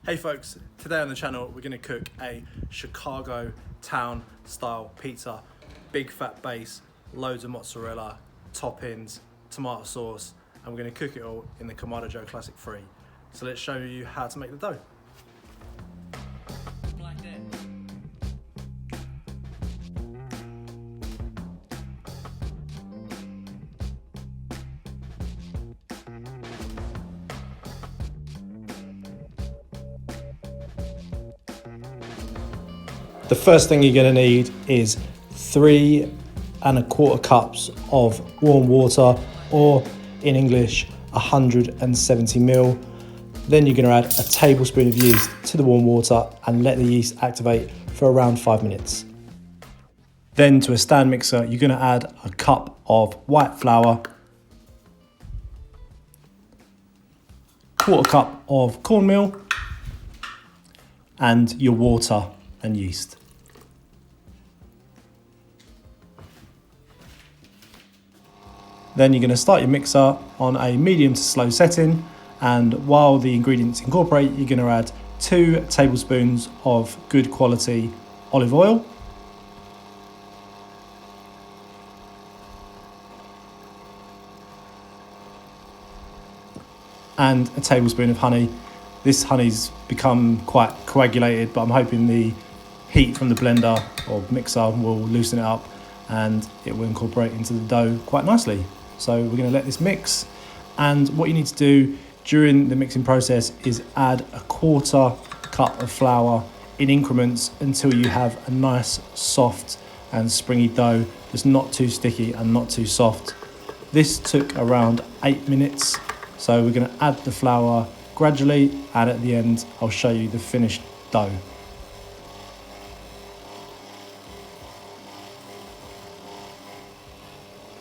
Hey folks, today on the channel we're going to cook a Chicago town style pizza. Big fat base, loads of mozzarella, toppings, tomato sauce, and we're going to cook it all in the Kamado Joe Classic 3. So let's show you how to make the dough. The first thing you're going to need is 3 1/4 cups of warm water, or in English 170 ml. Then you're going to add a tablespoon of yeast to the warm water and let the yeast activate for around 5 minutes. Then to a stand mixer you're going to add a cup of white flour, 1/4 cup of cornmeal, and your water and yeast. Then you're going to start your mixer on a medium to slow setting, and while the ingredients incorporate, you're going to add 2 tablespoons of good quality olive oil, and a tablespoon of honey. This honey's become quite coagulated, but I'm hoping the heat from the blender or mixer will loosen it up and it will incorporate into the dough quite nicely. So we're going to let this mix, and what you need to do during the mixing process is add a 1/4 cup of flour in increments until you have a nice soft and springy dough that's not too sticky and not too soft. This took around 8 minutes, so we're going to add the flour gradually, and at the end I'll show you the finished dough.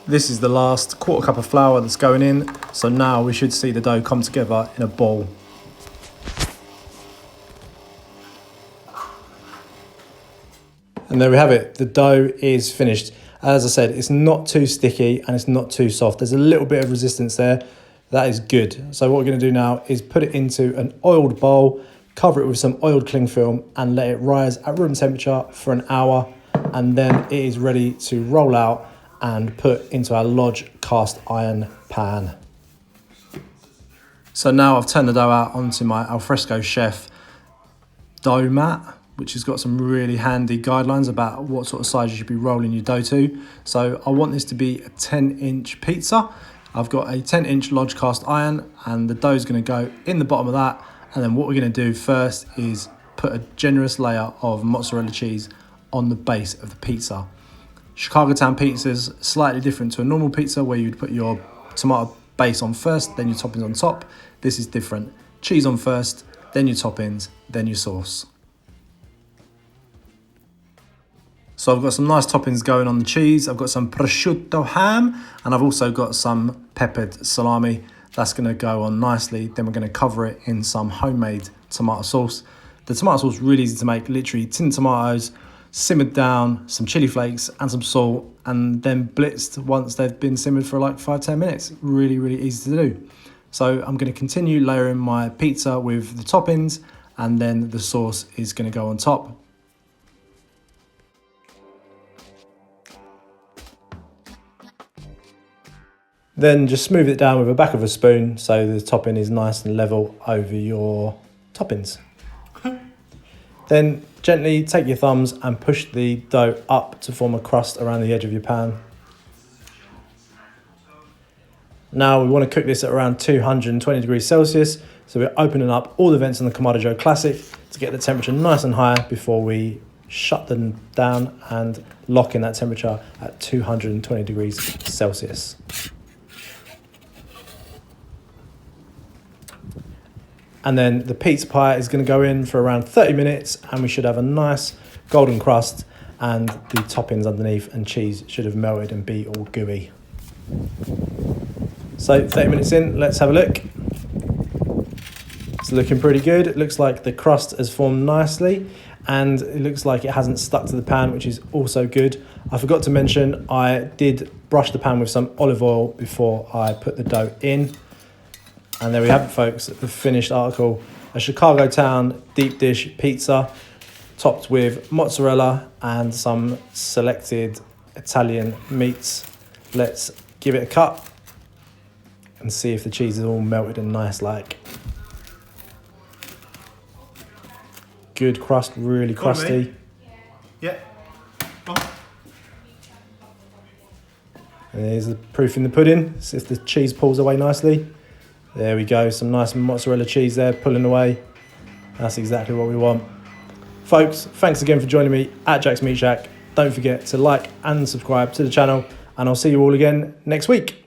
This is the last 1/4 cup of flour that's going in, so now we should see the dough come together in a ball. And there we have it, the dough is finished. As I said, it's not too sticky and it's not too soft. There's a little bit of resistance there. That is good. So what we're going to do now is put it into an oiled bowl, cover it with some oiled cling film and let it rise at room temperature for an hour, and then it is ready to roll out and put into our Lodge cast iron pan. So now I've turned the dough out onto my Alfresco Chef dough mat, which has got some really handy guidelines about what sort of size you should be rolling your dough to. So I want this to be a 10-inch pizza. I've got a 10-inch Lodge cast iron, and the dough is going to go in the bottom of that. And then what we're going to do first is put a generous layer of mozzarella cheese on the base of the pizza. Chicago town pizza is slightly different to a normal pizza where you'd put your tomato base on first, then your toppings on top. This is different. Cheese on first, then your toppings, then your sauce. So I've got some nice toppings going on the cheese. I've got some prosciutto ham, and I've also got some peppered salami. That's going to go on nicely. Then we're going to cover it in some homemade tomato sauce. The tomato sauce is really easy to make. Literally tinned tomatoes, simmered down, some chili flakes and some salt, and then blitzed once they've been simmered for like 5-10 minutes. Really, really easy to do. So I'm going to continue layering my pizza with the toppings, and then the sauce is going to go on top. Then just smooth it down with the back of a spoon so the topping is nice and level over your toppings. Then gently take your thumbs and push the dough up to form a crust around the edge of your pan. Now we want to cook this at around 220 degrees Celsius, so we're opening up all the vents in the Kamado Joe Classic to get the temperature nice and high before we shut them down and lock in that temperature at 220 degrees Celsius. And then the pizza pie is going to go in for around 30 minutes, and we should have a nice golden crust, and the toppings underneath and cheese should have melted and be all gooey. So 30 minutes in, let's have a look. It's looking pretty good. It looks like the crust has formed nicely, and it looks like it hasn't stuck to the pan, which is also good. I forgot to mention, I did brush the pan with some olive oil before I put the dough in. And there we have it, folks, the finished article. a Chicago Town deep dish pizza topped with mozzarella and some selected Italian meats. Let's give it a cut and see if the cheese is all melted and nice like. Good crust, really crusty. Yeah. And there's the proof in the pudding, see if the cheese pulls away nicely. There we go, some nice mozzarella cheese there pulling away. That's exactly what we want. Folks, thanks again for joining me at Jack's Meat Shack. Don't forget to like and subscribe to the channel, and I'll see you all again next week.